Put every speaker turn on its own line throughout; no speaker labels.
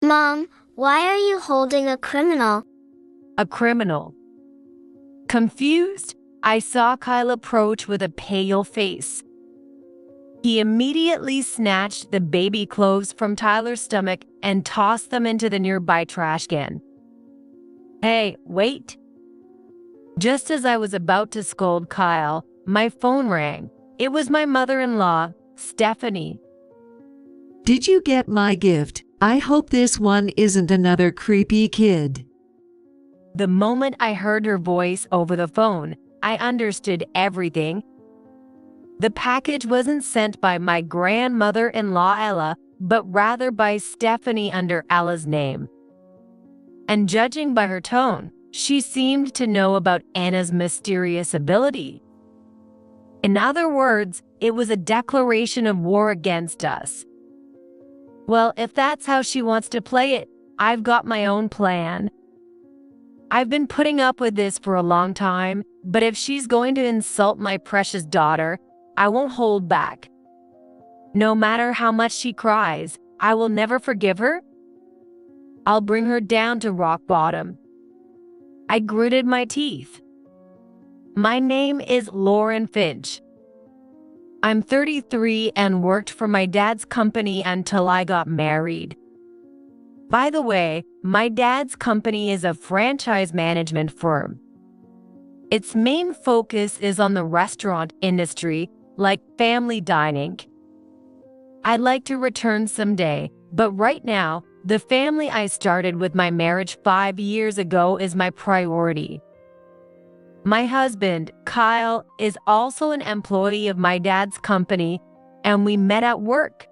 Mom, why are you holding a criminal?
A criminal. Confused, I saw Kyle approach with a pale face. He immediately snatched the baby clothes from Tyler's stomach and tossed them into the nearby trash can. Hey, wait. Just as I was about to scold Kyle, my phone rang. It was my mother-in-law, Stephanie.
Did you get my gift? I hope this one isn't another creepy kid.
The moment I heard her voice over the phone, I understood everything. The package wasn't sent by my grandmother-in-law Ella, but rather by Stephanie under Ella's name. And judging by her tone, she seemed to know about Anna's mysterious ability. In other words, it was a declaration of war against us. Well, if that's how she wants to play it, I've got my own plan. I've been putting up with this for a long time, but if she's going to insult my precious daughter, I won't hold back. No matter how much she cries, I will never forgive her. I'll bring her down to rock bottom. I gritted my teeth. My name is Lauren Finch. I'm 33 and worked for my dad's company until I got married. By the way, my dad's company is a franchise management firm. Its main focus is on the restaurant industry, like family dining. I'd like to return someday, but right now, the family I started with my marriage 5 years ago is my priority. My husband, Kyle, is also an employee of my dad's company, and we met at work.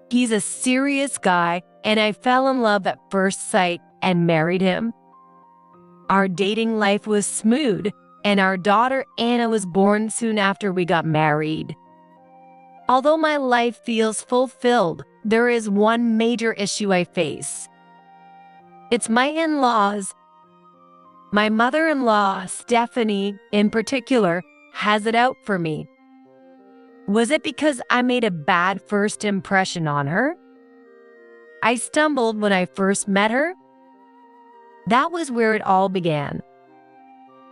He's a serious guy, and I fell in love at first sight and married him. Our dating life was smooth, and our daughter Anna was born soon after we got married. Although my life feels fulfilled, there is one major issue I face. It's my in-laws. My mother-in-law, Stephanie, in particular, has it out for me. Was it because I made a bad first impression on her? I stumbled when I first met her? That was where it all began.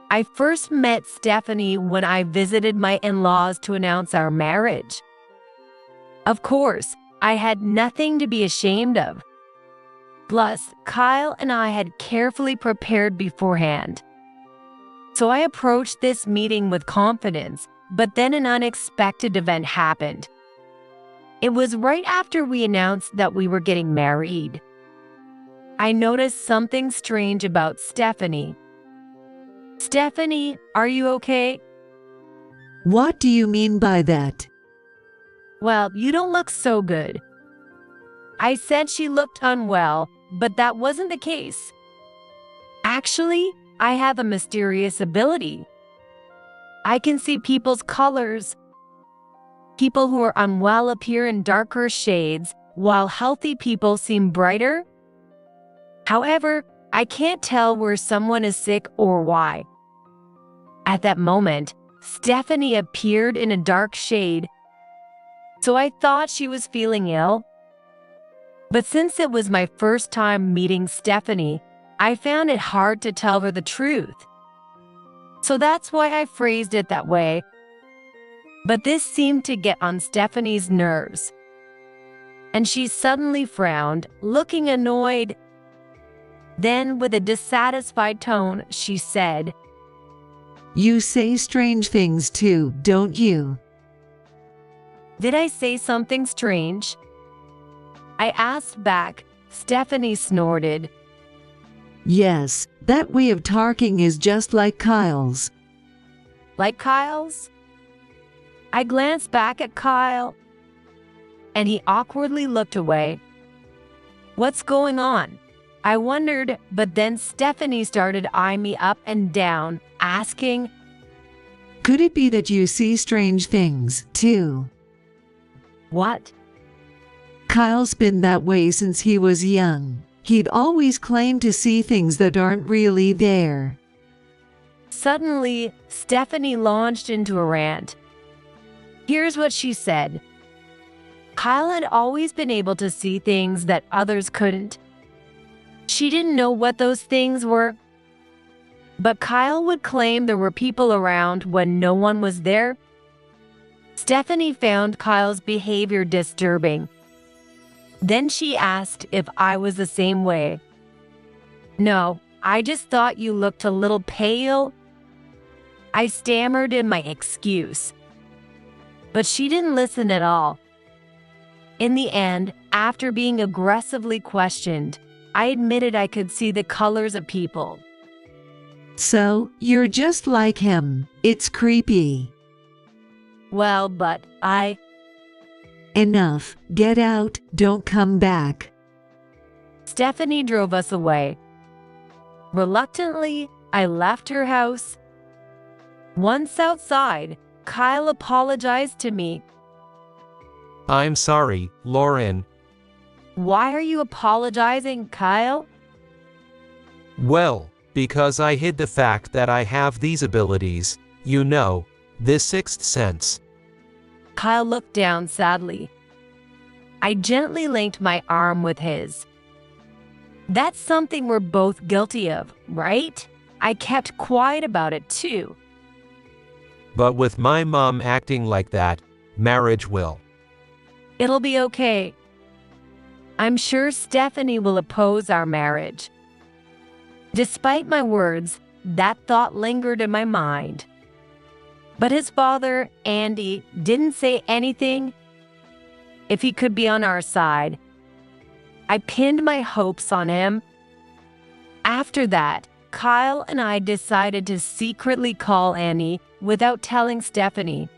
I first met Stephanie when I visited my in-laws to announce our marriage. Of course, I had nothing to be ashamed of. Plus, Kyle and I had carefully prepared beforehand. So I approached this meeting with confidence, but then an unexpected event happened. It was right after we announced that we were getting married. I noticed something strange about Stephanie. Stephanie, are you okay?
What do you mean by that?
Well, you don't look so good. I said she looked unwell, but that wasn't the case. Actually, I have a mysterious ability. I can see people's colors. People who are unwell appear in darker shades, while healthy people seem brighter. However, I can't tell where someone is sick or why. At that moment, Stephanie appeared in a dark shade, so I thought she was feeling ill. But since it was my first time meeting Stephanie, I found it hard to tell her the truth. So that's why I phrased it that way. But this seemed to get on Stephanie's nerves. And she suddenly frowned, looking annoyed. Then, with a dissatisfied tone, she said,
You say strange things too, don't you?
Did I say something strange? I asked back. Stephanie snorted.
Yes, that way of talking is just like Kyle's.
Like Kyle's? I glanced back at Kyle, and he awkwardly looked away. What's going on? I wondered, but then Stephanie started eyeing me up and down, asking,
Could it be that you see strange things, too?
What?
Kyle's been that way since he was young. He'd always claim to see things that aren't really there.
Suddenly, Stephanie launched into a rant. Here's what she said. Kyle had always been able to see things that others couldn't. She didn't know what those things were, but Kyle would claim there were people around when no one was there. Stephanie found Kyle's behavior disturbing. Then she asked if I was the same way. "No, I just thought you looked a little pale." I stammered in my excuse, but she didn't listen at all. In the end, after being aggressively questioned, I admitted I could see the colors of people.
So, you're just like him. It's creepy.
Well, but
Enough. Get out. Don't come back.
Stephanie drove us away. Reluctantly, I left her house. Once outside, Kyle apologized to me.
I'm sorry, Lauren.
"Why are you apologizing, Kyle?"
Well, because I hid the fact that I have these abilities, you know, this sixth sense.
Kyle looked down sadly. I gently linked my arm with his. "That's something we're both guilty of, right?" I kept quiet about it too.
But with my mom acting like that, marriage will.
"It'll be okay. I'm sure Stephanie will oppose our marriage." Despite my words, that thought lingered in my mind. But his father, Andy, didn't say anything. If he could be on our side, I pinned my hopes on him. After that, Kyle and I decided to secretly call Annie without telling Stephanie.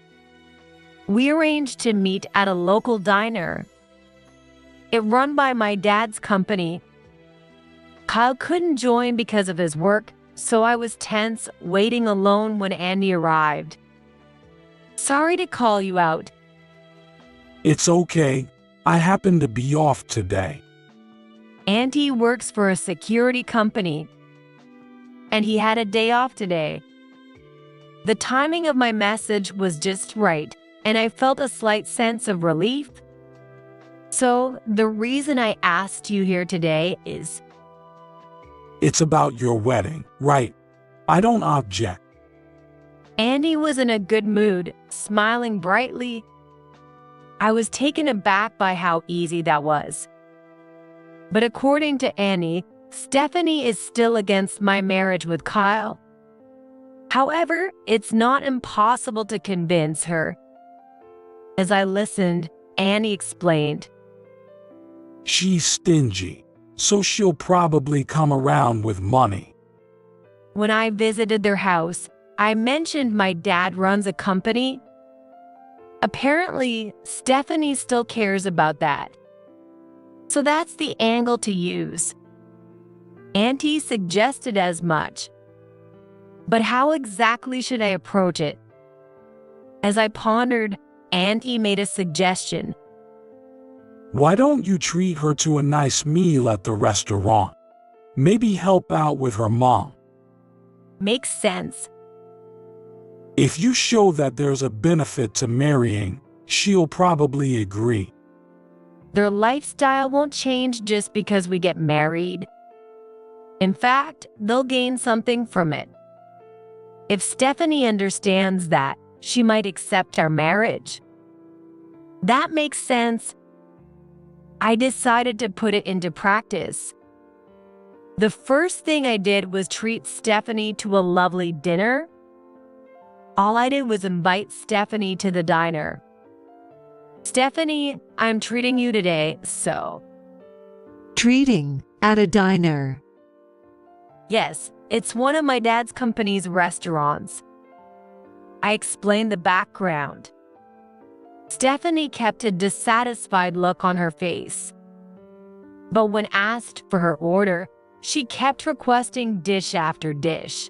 We arranged to meet at a local diner. It run by my dad's company. Kyle couldn't join because of his work, so I was tense, waiting alone when Andy arrived. "Sorry to call you out."
It's okay. I happen to be off today.
Andy works for a security company, and he had a day off today. The timing of my message was just right, and I felt a slight sense of relief. So, the reason I asked you here today is,
It's about your wedding, right? I don't object.
Andy was in a good mood, smiling brightly. I was taken aback by how easy that was. But according to Annie, Stephanie is still against my marriage with Kyle. However, it's not impossible to convince her. As I listened, Annie explained,
She's stingy, so she'll probably come around with money.
When I visited their house, I mentioned my dad runs a company. Apparently, Stephanie still cares about that. So that's the angle to use. Auntie suggested as much. But how exactly should I approach it? As I pondered, Auntie made a suggestion.
Why don't you treat her to a nice meal at the restaurant? Maybe help out with her mom.
Makes sense.
If you show that there's a benefit to marrying, she'll probably agree.
Their lifestyle won't change just because we get married. In fact, they'll gain something from it. If Stephanie understands that, she might accept our marriage. That makes sense. I decided to put it into practice. The first thing I did was treat Stephanie to a lovely dinner. All I did was invite Stephanie to the diner. "Stephanie, I'm treating you today, so..."
Treating at a diner.
Yes, it's one of my dad's company's restaurants. I explained the background. Stephanie kept a dissatisfied look on her face. But when asked for her order, she kept requesting dish after dish.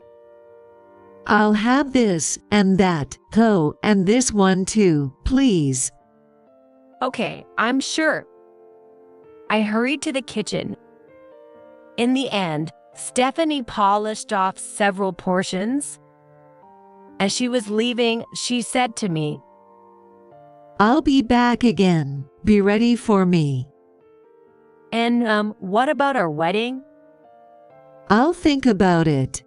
I'll have this and that, oh, and this one too, please.
Okay, I'm sure. I hurried to the kitchen. In the end, Stephanie polished off several portions. As she was leaving, she said to me,
I'll be back again. Be ready for me.
And what about our wedding?
I'll think about it.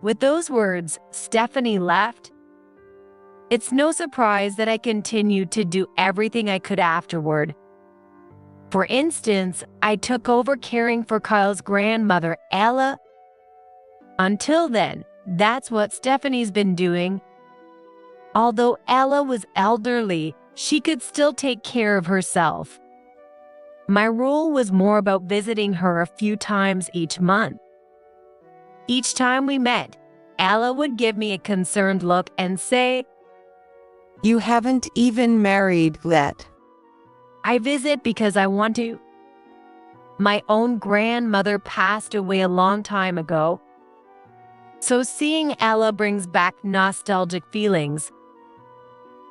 With those words, Stephanie left. It's no surprise that I continued to do everything I could afterward. For instance, I took over caring for Kyle's grandmother, Ella. Until then, that's what Stephanie's been doing. Although Ella was elderly, she could still take care of herself. My role was more about visiting her a few times each month. Each time we met, Ella would give me a concerned look and say,
"You haven't even married yet."
"I visit because I want to." My own grandmother passed away a long time ago, so seeing Ella brings back nostalgic feelings.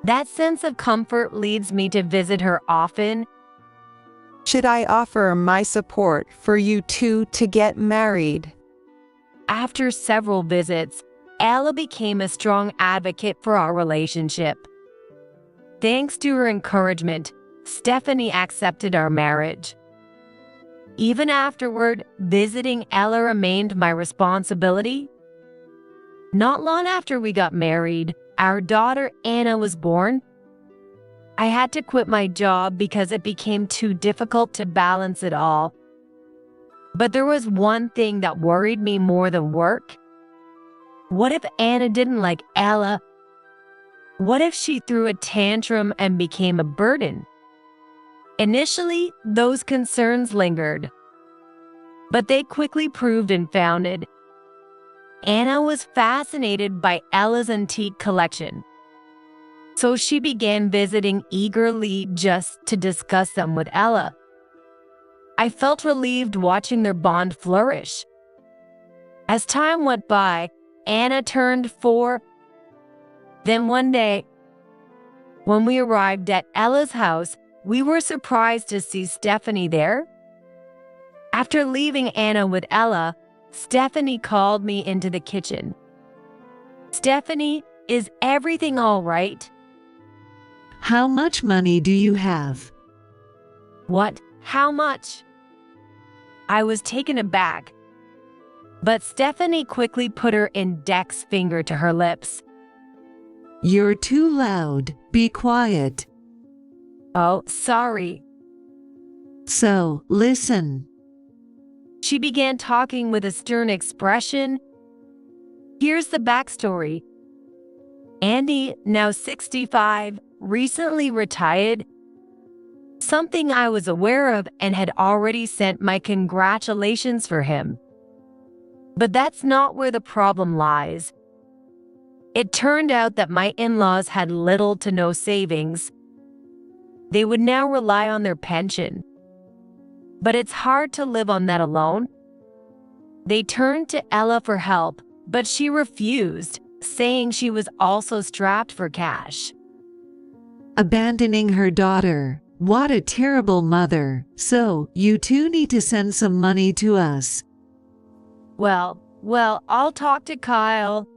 That sense of comfort leads me to visit her often.
Should I offer my support for you two to get married?
After several visits, Ella became a strong advocate for our relationship. Thanks to her encouragement, Stephanie accepted our marriage. Even afterward, visiting Ella remained my responsibility. Not long after we got married, our daughter Anna was born. I had to quit my job because it became too difficult to balance it all. But there was one thing that worried me more than work. What if Anna didn't like Ella? What if she threw a tantrum and became a burden? Initially, those concerns lingered, but they quickly proved unfounded. Anna was fascinated by Ella's antique collection, so she began visiting eagerly just to discuss them with Ella. I felt relieved watching their bond flourish. As time went by, Anna turned 4. Then one day, when we arrived at Ella's house, we were surprised to see Stephanie there. After leaving Anna with Ella, Stephanie called me into the kitchen. "Stephanie, is everything all right?"
How much money do you have?
"What? How much?" I was taken aback, but Stephanie quickly put her index finger to her lips.
You're too loud. Be quiet.
"Oh, sorry."
So, listen.
She began talking with a stern expression. Here's the backstory. Andy, now 65, recently retired. Something I was aware of and had already sent my congratulations for him. But that's not where the problem lies. It turned out that my in-laws had little to no savings. They would now rely on their pension. But it's hard to live on that alone. They turned to Ella for help, but she refused, saying she was also strapped for cash.
Abandoning her daughter. What a terrible mother. So, you two need to send some money to us.
Well, I'll talk to Kyle.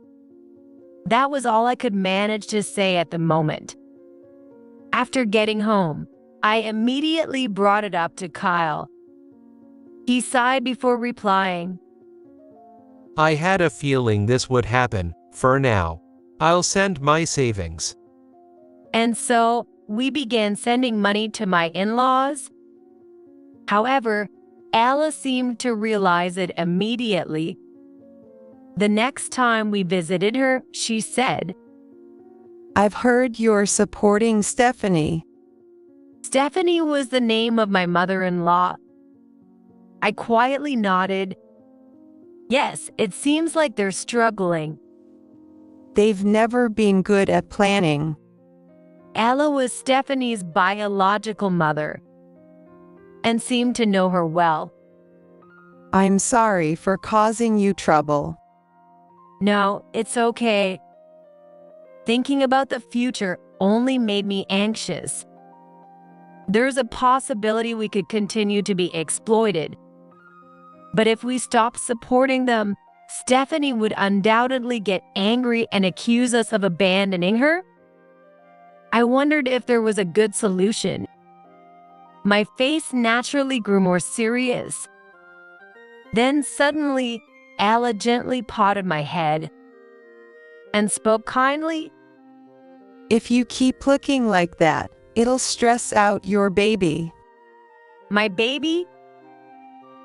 That was all I could manage to say at the moment. After getting home, I immediately brought it up to Kyle. He sighed before replying.
I had a feeling this would happen. For now, I'll send my savings.
And so, we began sending money to my in-laws. However, Ella seemed to realize it immediately. The next time we visited her, she said,
"I've heard you're supporting Stephanie."
Stephanie was the name of my mother-in-law. I quietly nodded. Yes, it seems like they're struggling.
They've never been good at planning.
Ella was Stephanie's biological mother and seemed to know her well.
I'm sorry for causing you trouble.
No, it's okay. Thinking about the future only made me anxious. There's a possibility we could continue to be exploited. But if we stopped supporting them, Stephanie would undoubtedly get angry and accuse us of abandoning her. I wondered if there was a good solution. My face naturally grew more serious. Then suddenly, Ella gently patted my head and spoke kindly.
If you keep looking like that, it'll stress out your baby.
My baby?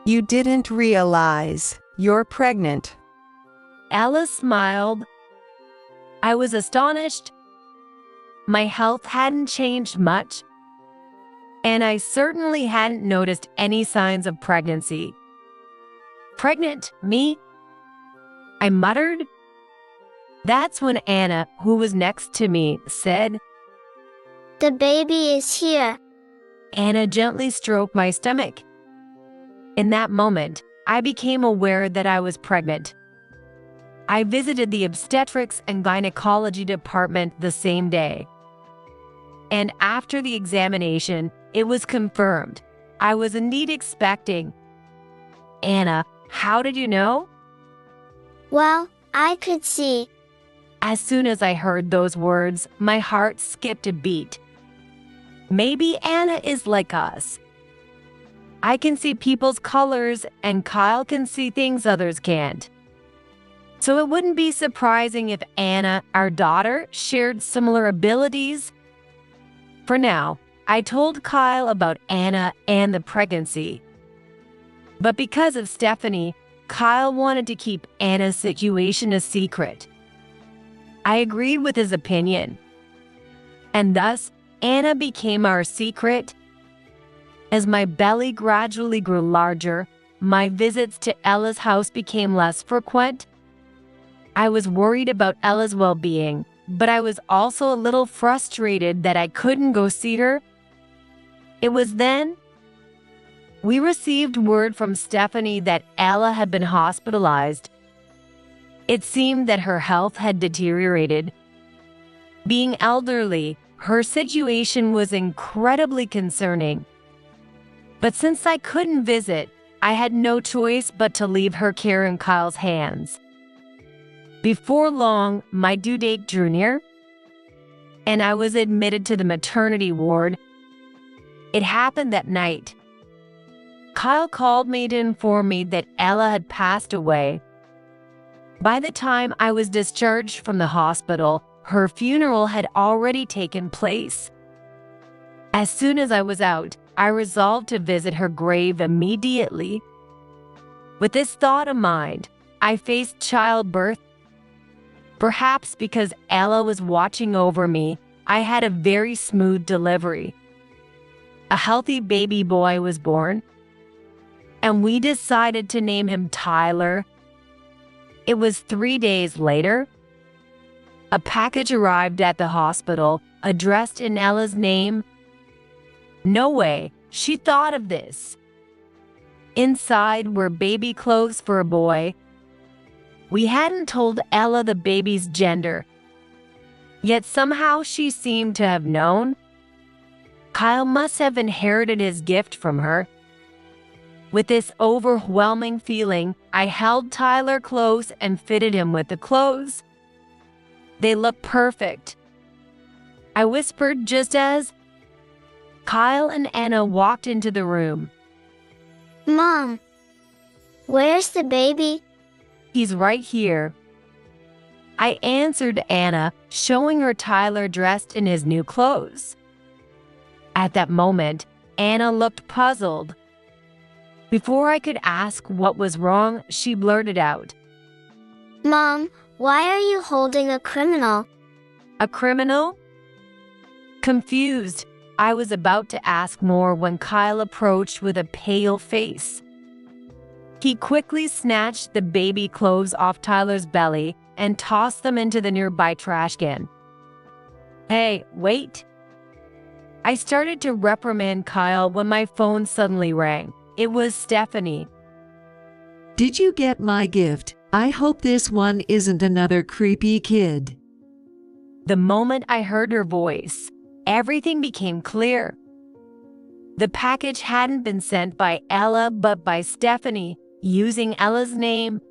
You didn't realize you're pregnant.
Ella smiled. I was astonished. My health hadn't changed much, and I certainly hadn't noticed any signs of pregnancy. Pregnant, me? I muttered. That's when Anna, who was next to me, said,
The baby is here.
Anna gently stroked my stomach. In that moment, I became aware that I was pregnant. I visited the obstetrics and gynecology department the same day. And after the examination, it was confirmed. I was indeed expecting. Anna, how did you know?
Well, I could see.
As soon as I heard those words, my heart skipped a beat. Maybe Anna is like us. I can see people's colors, and Kyle can see things others can't. So it wouldn't be surprising if Anna, our daughter, shared similar abilities. For now, I told Kyle about Anna and the pregnancy. But because of Stephanie, Kyle wanted to keep Anna's situation a secret. I agreed with his opinion. And thus, Anna became our secret. As my belly gradually grew larger, my visits to Ella's house became less frequent. I was worried about Ella's well-being, but I was also a little frustrated that I couldn't go see her. It was then we received word from Stephanie that Ella had been hospitalized. It seemed that her health had deteriorated. Being elderly, her situation was incredibly concerning. But since I couldn't visit, I had no choice but to leave her care in Kyle's hands. Before long, my due date drew near, and I was admitted to the maternity ward. It happened that night. Kyle called me to inform me that Ella had passed away. By the time I was discharged from the hospital, her funeral had already taken place. As soon as I was out, I resolved to visit her grave immediately. With this thought in mind, I faced childbirth. Perhaps because Ella was watching over me, I had a very smooth delivery. A healthy baby boy was born, and we decided to name him Tyler. It was 3 days later. A package arrived at the hospital, addressed in Ella's name. No way, she thought of this. Inside were baby clothes for a boy. We hadn't told Ella the baby's gender, yet somehow she seemed to have known. Kyle must have inherited his gift from her. With this overwhelming feeling, I held Tyler close and fitted him with the clothes. They looked perfect. I whispered just as Kyle and Anna walked into the room.
Mom, where's the baby?
He's right here. I answered Anna, showing her Tyler dressed in his new clothes. At that moment, Anna looked puzzled. Before I could ask what was wrong, she blurted out,
Mom, why are you holding a criminal?
A criminal? Confused, I was about to ask more when Kyle approached with a pale face. He quickly snatched the baby clothes off Tyler's belly and tossed them into the nearby trash can. Hey, wait. I started to reprimand Kyle when my phone suddenly rang. It was Stephanie.
Did you get my gift? I hope this one isn't another creepy kid.
The moment I heard her voice, everything became clear. The package hadn't been sent by Ella but by Stephanie, using Ella's name.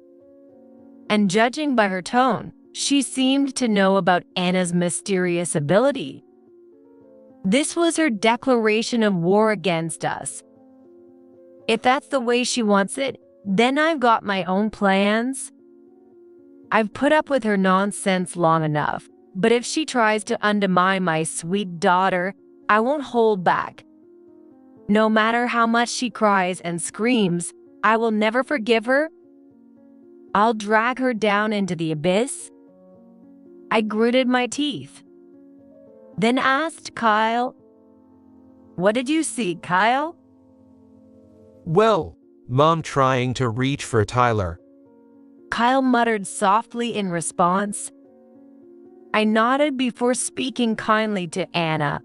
And judging by her tone, she seemed to know about Anna's mysterious ability. This was her declaration of war against us. If that's the way she wants it, then I've got my own plans. I've put up with her nonsense long enough, but if she tries to undermine my sweet daughter, I won't hold back. No matter how much she cries and screams, I will never forgive her. I'll drag her down into the abyss. I gritted my teeth. Then asked Kyle, "What did you see, Kyle?"
Well, Mom trying to reach for Tyler.
Kyle muttered softly in response. I nodded before speaking kindly to Anna.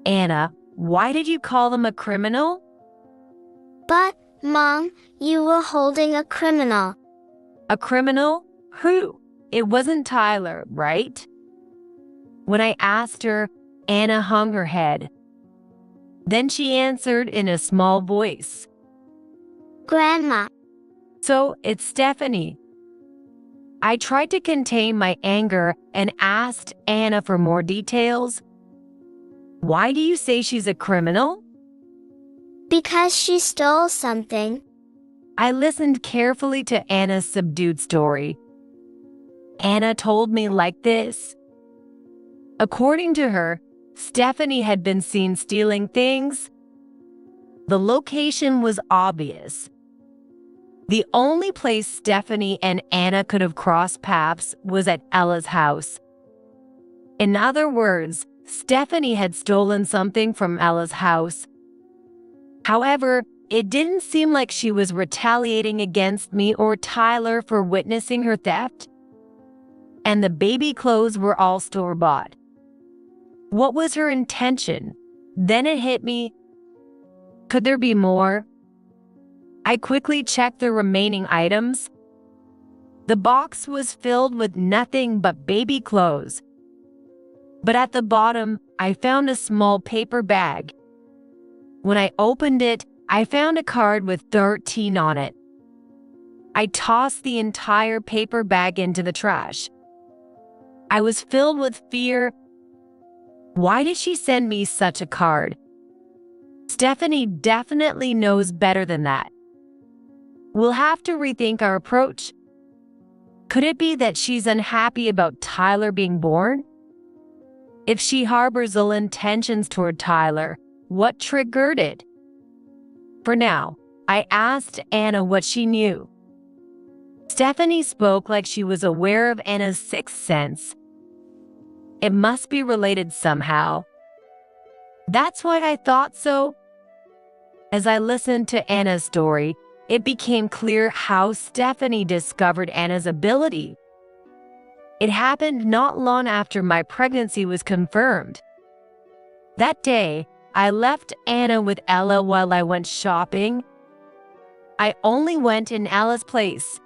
Anna, why did you call them a criminal?
But, Mom, you were holding a criminal.
A criminal? Who? It wasn't Tyler, right? When I asked her, Anna hung her head. Then she answered in a small voice.
Grandma.
So it's Stephanie. I tried to contain my anger and asked Anna for more details. Why do you say she's a criminal?
Because she stole something.
I listened carefully to Anna's subdued story. Anna told me like this. According to her, Stephanie had been seen stealing things. The location was obvious. The only place Stephanie and Anna could have crossed paths was at Ella's house. In other words, Stephanie had stolen something from Ella's house. However, it didn't seem like she was retaliating against me or Tyler for witnessing her theft. And the baby clothes were all store-bought. What was her intention? Then it hit me. Could there be more? I quickly checked the remaining items. The box was filled with nothing but baby clothes. But at the bottom, I found a small paper bag. When I opened it, I found a card with 13 on it. I tossed the entire paper bag into the trash. I was filled with fear. Why did she send me such a card? Stephanie definitely knows better than that. We'll have to rethink our approach. Could it be that she's unhappy about Tyler being born? If she harbors ill intentions toward Tyler, what triggered it? For now, I asked Anna what she knew. Stephanie spoke like she was aware of Anna's sixth sense. It must be related somehow. That's why I thought so. As I listened to Anna's story, it became clear how Stephanie discovered Anna's ability. It happened not long after my pregnancy was confirmed. That day, I left Anna with Ella while I went shopping. I only went in Ella's place.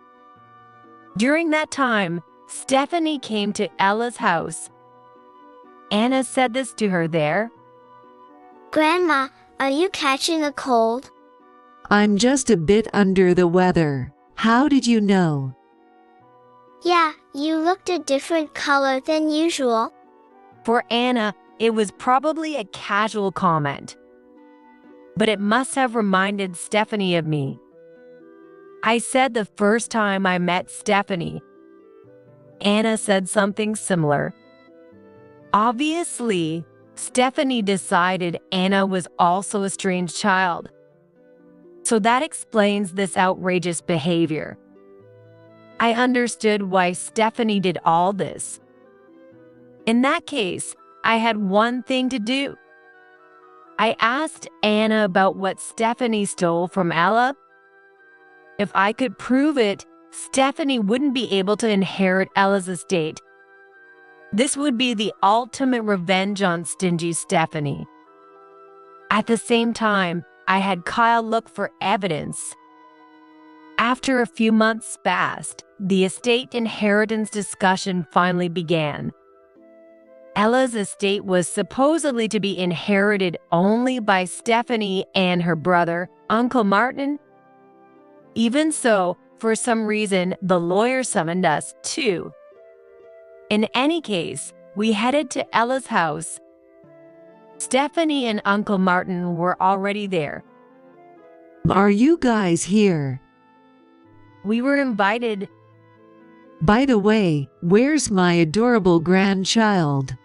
During that time, Stephanie came to Ella's house. Anna said this to her there.
Grandma, are you catching a cold?
I'm just a bit under the weather. How did you know?
Yeah, you looked a different color than usual.
For Anna, it was probably a casual comment. But it must have reminded Stephanie of me. I said the first time I met Stephanie. Anna said something similar. Obviously, Stephanie decided Anna was also a strange child. So that explains this outrageous behavior. I understood why Stephanie did all this. In that case, I had one thing to do. I asked Anna about what Stephanie stole from Ella. If I could prove it, Stephanie wouldn't be able to inherit Ella's estate. This would be the ultimate revenge on stingy Stephanie. At the same time, I had Kyle look for evidence. After a few months passed, the estate inheritance discussion finally began. Ella's estate was supposedly to be inherited only by Stephanie and her brother, Uncle Martin. Even so, for some reason, the lawyer summoned us too. In any case, we headed to Ella's house. Stephanie and Uncle Martin were already there.
Are you guys here?
We were invited.
By the way, where's my adorable grandchild?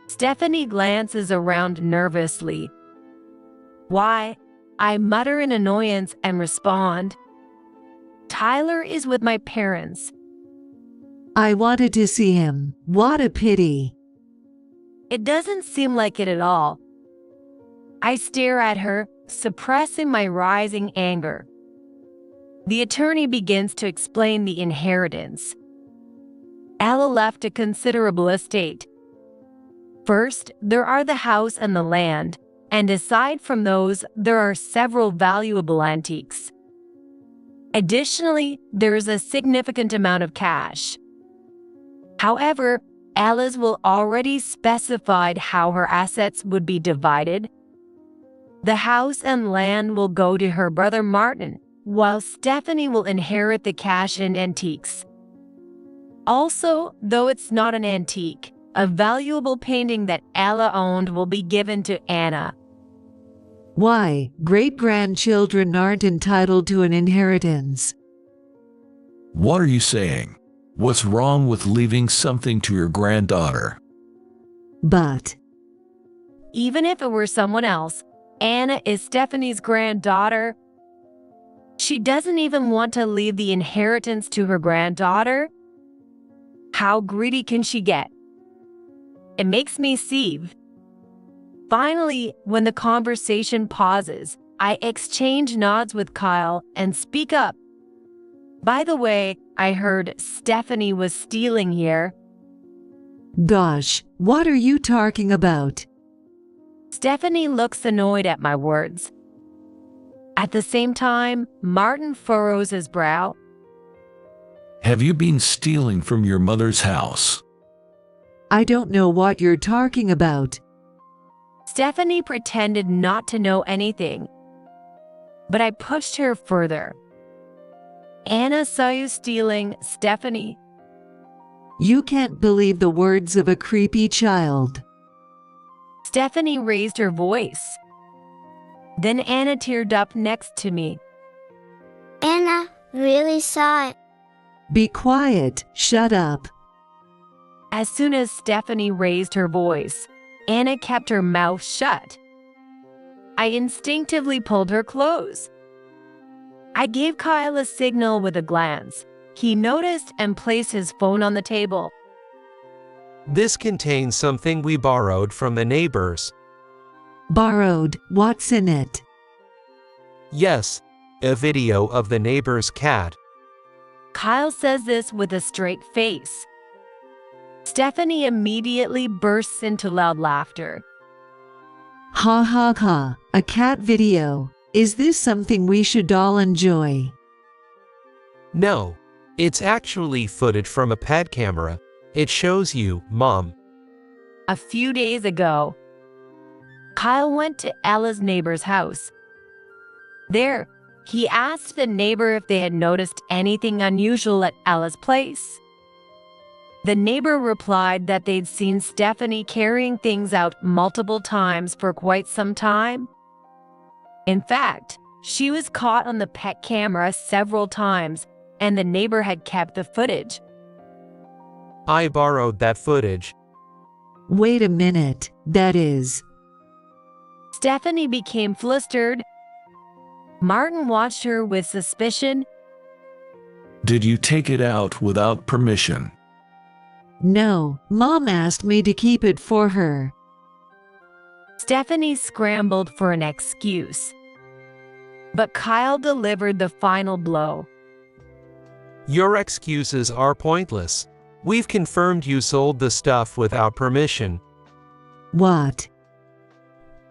Stephanie glances around nervously. Why? I mutter in annoyance and respond. Tyler is with my parents.
I wanted to see him. What a pity.
It doesn't seem like it at all. I stare at her, suppressing my rising anger. The attorney begins to explain the inheritance. Ella left a considerable estate. First, there are the house and the land, and aside from those, there are several valuable antiques. Additionally, there is a significant amount of cash. However, Ella's will already specified how her assets would be divided. The house and land will go to her brother Martin, while Stephanie will inherit the cash and antiques. Also, though it's not an antique, a valuable painting that Ella owned will be given to Anna.
Why, great-grandchildren aren't entitled to an inheritance.
What are you saying? What's wrong with leaving something to your granddaughter?
But
Even if it were someone else, Anna is Stephanie's granddaughter. She doesn't even want to leave the inheritance to her granddaughter? How greedy can she get? It makes me seethe. Finally, when the conversation pauses, I exchange nods with Kyle and speak up. By the way, I heard Stephanie was stealing here.
gosh, what are you talking about?
Stephanie looks annoyed at my words. At the same time, Martin furrows his brow.
Have you been stealing from your mother's house?
I don't know what you're talking about.
Stephanie pretended not to know anything, but I pushed her further. Anna saw you stealing, Stephanie.
You can't believe the words of a creepy child.
Stephanie raised her voice. Then Anna teared up next to me.
Anna really saw it.
Be quiet, shut up.
As soon as Stephanie raised her voice, Anna kept her mouth shut. I instinctively pulled her close. I gave Kyle a signal with a glance. He noticed and placed his phone on the table.
This contains something we borrowed from the neighbors.
Borrowed, what's in it?
Yes, a video of the neighbor's cat.
Kyle says this with a straight face. Stephanie immediately bursts into loud laughter.
Ha ha ha, a cat video. Is this something we should all enjoy?
No, it's actually footage from a pet camera. It shows you, Mom.
A few days ago, Kyle went to Ella's neighbor's house. There, he asked the neighbor if they had noticed anything unusual at Ella's place. The neighbor replied that they'd seen Stephanie carrying things out multiple times for quite some time. In fact, she was caught on the pet camera several times, and the neighbor had kept the footage.
I borrowed that footage.
Wait a minute, that is.
Stephanie became flustered. Martin watched her with suspicion.
Did you take it out without permission?
No, Mom asked me to keep it for her.
Stephanie scrambled for an excuse. But Kyle delivered the final blow.
Your excuses are pointless. We've confirmed you sold the stuff without permission.
What?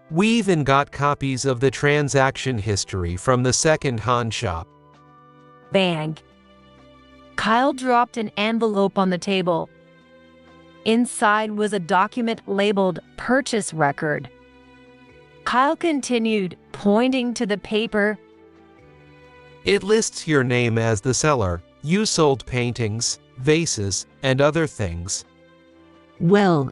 We even got copies of the transaction history from the second-hand shop.
Bang. Kyle dropped an envelope on the table. Inside was a document labeled Purchase Record. Kyle continued, pointing to the paper.
It lists your name as the seller. You sold paintings, vases, and other things.
Well,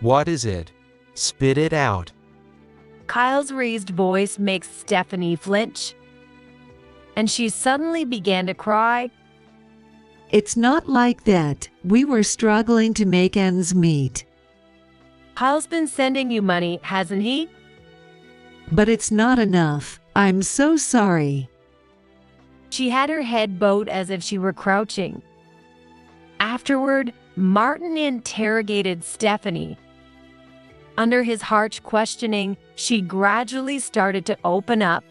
What is it? Spit it out.
Kyle's raised voice makes Stephanie flinch, and she suddenly began to cry.
It's not like that. We were struggling to make ends meet.
Kyle's been sending you money, hasn't he?
But it's not enough. I'm so sorry.
She had her head bowed as if she were crouching. Afterward, Martin interrogated Stephanie. Under his harsh questioning, she gradually started to open up.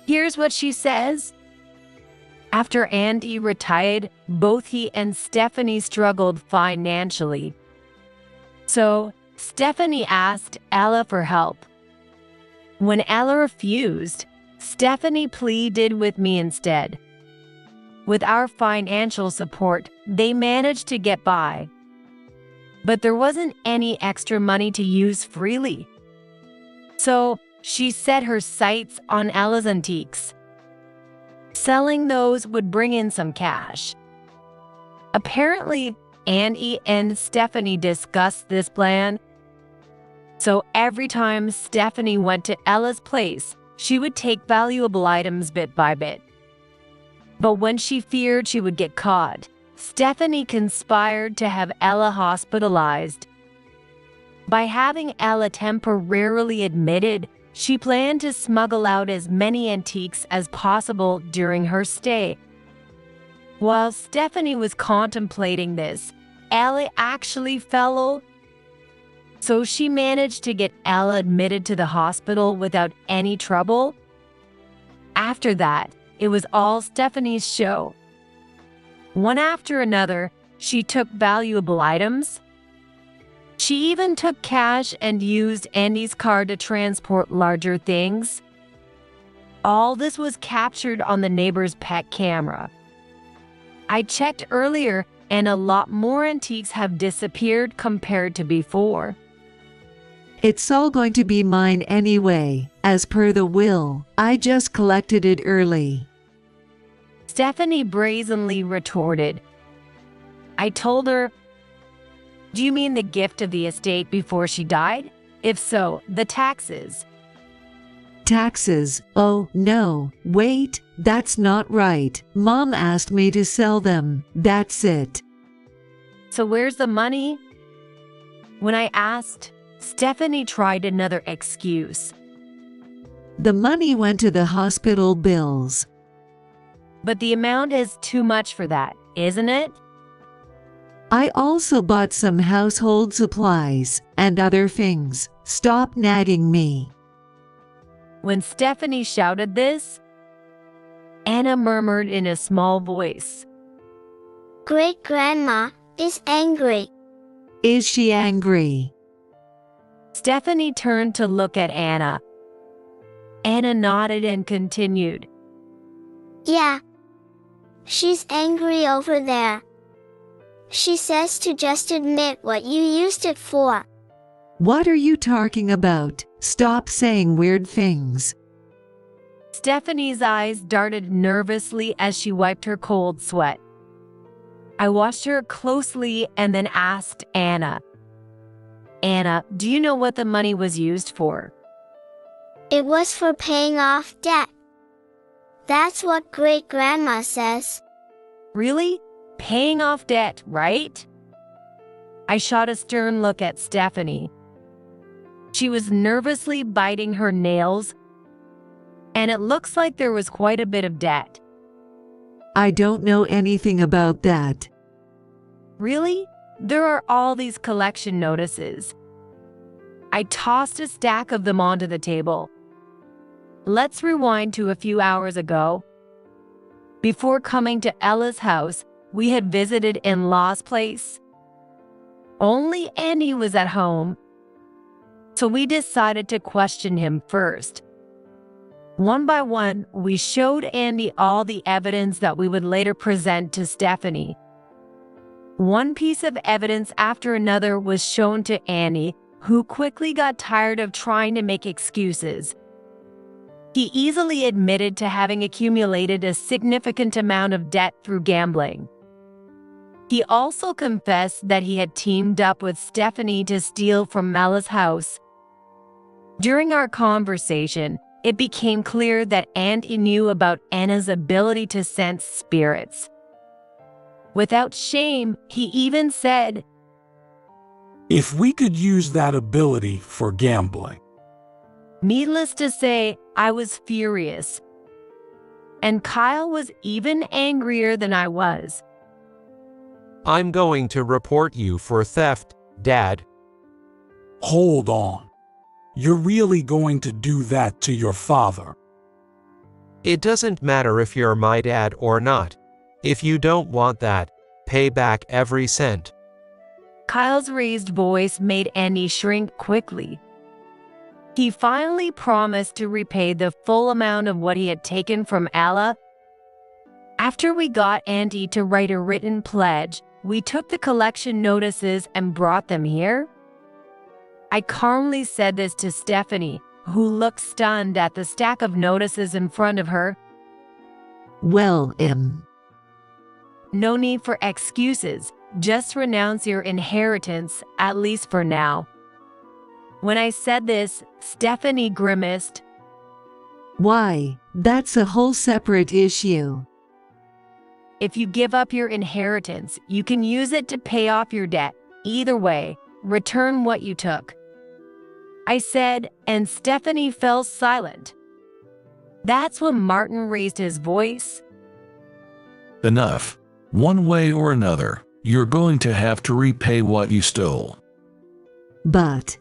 Here's what she says. After Andy retired, both he and Stephanie struggled financially. So, Stephanie asked Ella for help. When Ella refused, Stephanie pleaded with me instead. With our financial support, they managed to get by. But there wasn't any extra money to use freely. So, she set her sights on Ella's antiques. Selling those would bring in some cash. Apparently, Andy and Stephanie discussed this plan. So every time Stephanie went to Ella's place, she would take valuable items bit by bit. But when she feared she would get caught, Stephanie conspired to have Ella hospitalized. By having Ella temporarily admitted, she planned to smuggle out as many antiques as possible during her stay. While Stephanie was contemplating this, Ella actually fell ill. So she managed to get Ella admitted to the hospital without any trouble. After that, it was all Stephanie's show. One after another, she took valuable items. She even took cash and used Andy's car to transport larger things. All this was captured on the neighbor's pet camera. I checked earlier, and a lot more antiques have disappeared compared to before.
It's all going to be mine anyway, as per the will. I just collected it early.
Stephanie brazenly retorted. I told her, do you mean the gift of the estate before she died? If so, the taxes.
Taxes? Oh, no. Wait, that's not right. Mom asked me to sell them. That's it.
So where's the money? When I asked, Stephanie tried another excuse.
The money went to the hospital bills.
But the amount is too much for that, isn't it?
I also bought some household supplies and other things. Stop nagging me.
When Stephanie shouted this, Anna murmured in a small voice.
Great-grandma is angry.
Is she angry?
Stephanie turned to look at Anna. Anna nodded and continued.
Yeah. She's angry over there. She says to just admit what you used it for.
What are you talking about? Stop saying weird things.
Stephanie's eyes darted nervously as she wiped her cold sweat. I watched her closely and then asked Anna. Anna, do you know what the money was used for?
It was for paying off debt. That's what great-grandma says.
Really? Paying off debt, right? I shot a stern look at Stephanie. She was nervously biting her nails, and it looks like there was quite a bit of debt.
I don't know anything about that.
Really? There are all these collection notices. I tossed a stack of them onto the table. Let's rewind to a few hours ago. Before coming to Ella's house, we had visited in-laws' place. Only Andy was at home, so we decided to question him first. One by one, we showed Andy all the evidence that we would later present to Stephanie. One piece of evidence after another was shown to Andy, who quickly got tired of trying to make excuses. He easily admitted to having accumulated a significant amount of debt through gambling. He also confessed that he had teamed up with Stephanie to steal from Ella's house. During our conversation, it became clear that Andy knew about Anna's ability to sense spirits. Without shame, he even said,
If we could use that ability for gambling.
Needless to say, I was furious. And Kyle was even angrier than I was.
I'm going to report you for theft, Dad.
Hold on. You're really going to do that to your father?
It doesn't matter if you're my dad or not. If you don't want that, pay back every cent.
Kyle's raised voice made Andy shrink quickly. He finally promised to repay the full amount of what he had taken from Ella. After we got Andy to write a written pledge, we took the collection notices and brought them here. I calmly said this to Stephanie, who looked stunned at the stack of notices in front of her.
Well,
No need for excuses. Just renounce your inheritance, at least for now. When I said this, Stephanie grimaced.
Why? That's a whole separate issue.
If you give up your inheritance, you can use it to pay off your debt. Either way, return what you took. I said, and Stephanie fell silent. That's when Martin raised his voice.
Enough. One way or another, you're going to have to repay what you stole.
But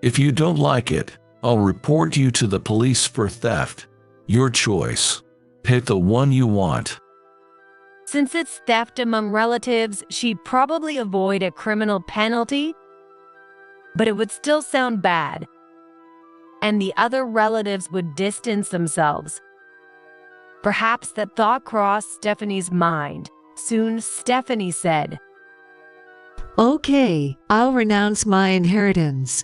If you don't like it, I'll report you to the police for theft. Your choice. Pick the one you want.
Since it's theft among relatives, she'd probably avoid a criminal penalty, but it would still sound bad, and the other relatives would distance themselves. Perhaps that thought crossed Stephanie's mind. Soon Stephanie said,
okay, I'll renounce my inheritance.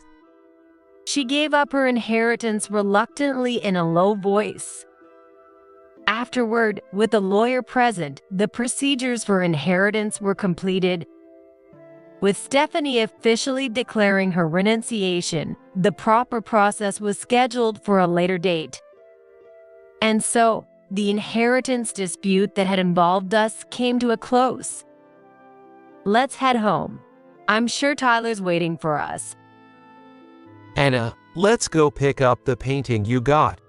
She gave up her inheritance reluctantly in a low voice. Afterward, with the lawyer present, the procedures for inheritance were completed. With Stephanie officially declaring her renunciation, the proper process was scheduled for a later date. And so, the inheritance dispute that had involved us came to a close. Let's head home. I'm sure Tyler's waiting for us.
Anna, let's go pick up the painting you got.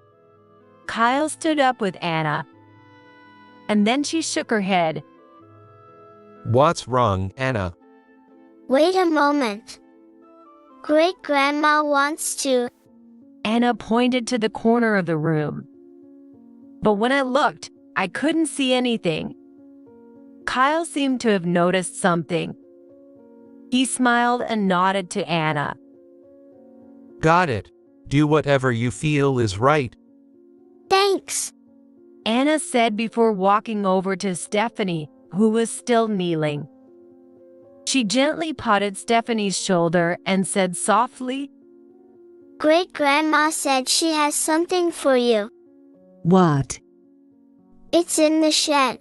Kyle stood up with Anna, and then she shook her head.
What's wrong, Anna?
Wait a moment. Great-grandma wants to.
Anna pointed to the corner of the room. But when I looked, I couldn't see anything. Kyle seemed to have noticed something. He smiled and nodded to Anna.
Got it. Do whatever you feel is right.
Thanks.
Anna said before walking over to Stephanie, who was still kneeling. She gently patted Stephanie's shoulder and said softly,
Great-grandma said she has something for you.
What?
It's in the shed.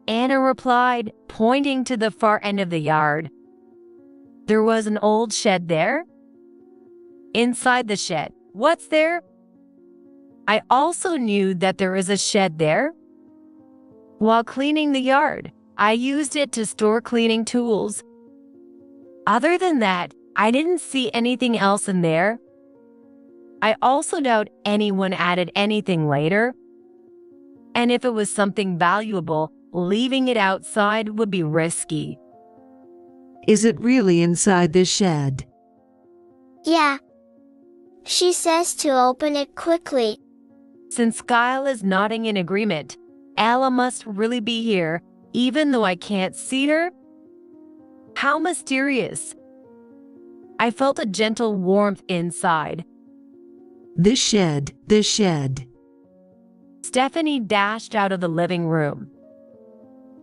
Anna replied, pointing to the far end of the yard. There was an old shed there? Inside the shed, what's there? I also knew that there is a shed there. While cleaning the yard, I used it to store cleaning tools. Other than that, I didn't see anything else in there. I also doubt anyone added anything later. And if it was something valuable, leaving it outside would be risky.
Is it really inside the shed?
Yeah. She says to open it quickly.
Since Kyle is nodding in agreement, Ella must really be here, even though I can't see her. How mysterious. I felt a gentle warmth inside.
The shed, the shed.
Stephanie dashed out of the living room.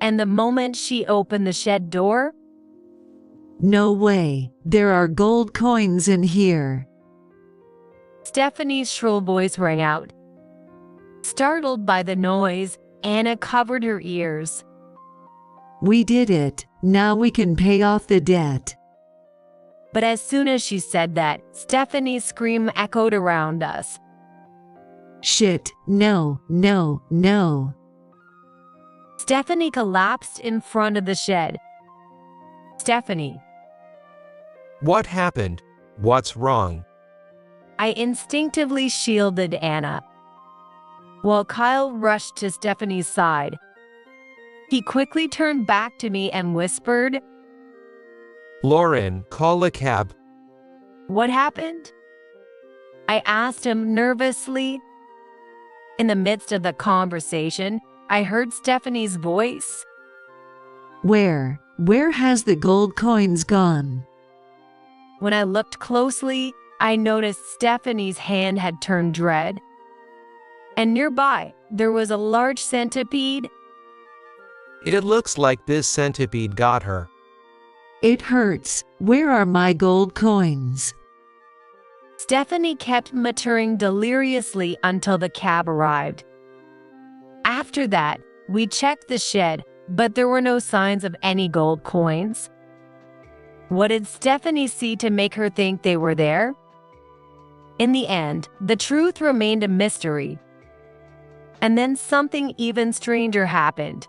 And the moment she opened the shed door,
No way, there are gold coins in here.
Stephanie's shrill voice rang out. Startled by the noise, Anna covered her ears.
We did it. Now we can pay off the debt.
But as soon as she said that, Stephanie's scream echoed around us.
Shit, no, no, no.
Stephanie collapsed in front of the shed. Stephanie.
What happened? What's wrong?
I instinctively shielded Anna, while Kyle rushed to Stephanie's side. He quickly turned back to me and whispered,
Lauren, call a cab.
"What happened?" I asked him nervously. In the midst of the conversation, I heard Stephanie's voice.
Where has the gold coins gone?
When I looked closely, I noticed Stephanie's hand had turned red. And nearby, there was a large centipede.
It looks like this centipede got her.
It hurts. Where are my gold coins?
Stephanie kept muttering deliriously until the cab arrived. After that, we checked the shed, but there were no signs of any gold coins. What did Stephanie see to make her think they were there? In the end, the truth remained a mystery. And then something even stranger happened.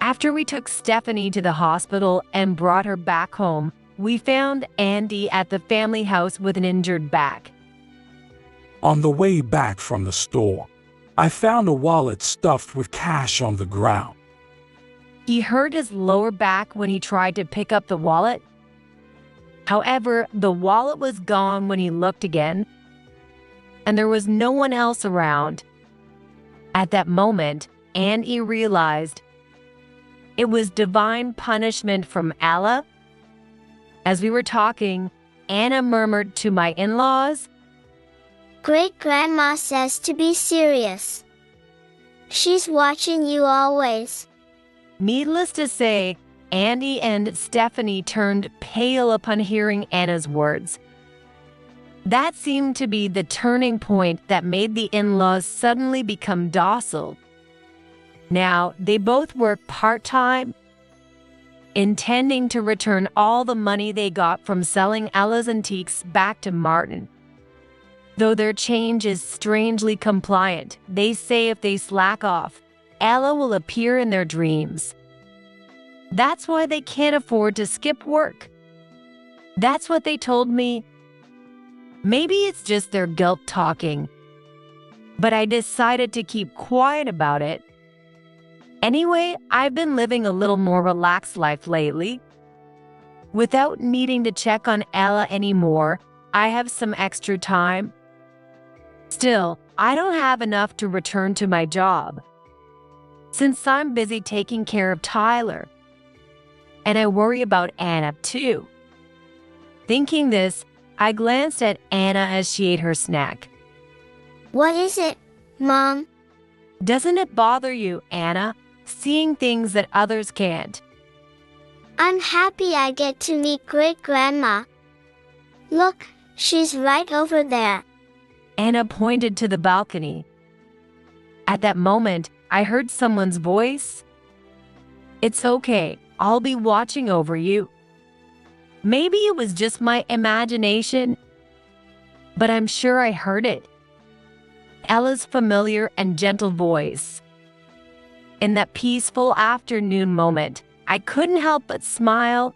After we took Stephanie to the hospital and brought her back home, we found Andy at the family house with an injured back.
On the way back from the store, I found a wallet stuffed with cash on the ground.
He hurt his lower back when he tried to pick up the wallet. However, the wallet was gone when he looked again, and there was no one else around. At that moment, Andy realized it was divine punishment from Allah. As we were talking, Anna murmured to my in-laws,
Great-grandma says to be serious. She's watching you always.
Needless to say, Andy and Stephanie turned pale upon hearing Anna's words. That seemed to be the turning point that made the in-laws suddenly become docile. Now, they both work part-time, intending to return all the money they got from selling Ella's antiques back to Martin. Though their change is strangely compliant, they say if they slack off, Ella will appear in their dreams. That's why they can't afford to skip work. That's what they told me. Maybe it's just their guilt talking. But I decided to keep quiet about it. Anyway, I've been living a little more relaxed life lately. Without needing to check on Ella anymore, I have some extra time. Still, I don't have enough to return to my job, since I'm busy taking care of Tyler. And I worry about Anna too. Thinking this, I glanced at Anna as she ate her snack.
What is it, Mom?
Doesn't it bother you, Anna, seeing things that others can't?
I'm happy I get to meet Great-grandma. Look, she's right over there.
Anna pointed to the balcony. At that moment, I heard someone's voice. It's okay, I'll be watching over you. Maybe it was just my imagination, but I'm sure I heard it. Ella's familiar and gentle voice. In that peaceful afternoon moment, I couldn't help but smile.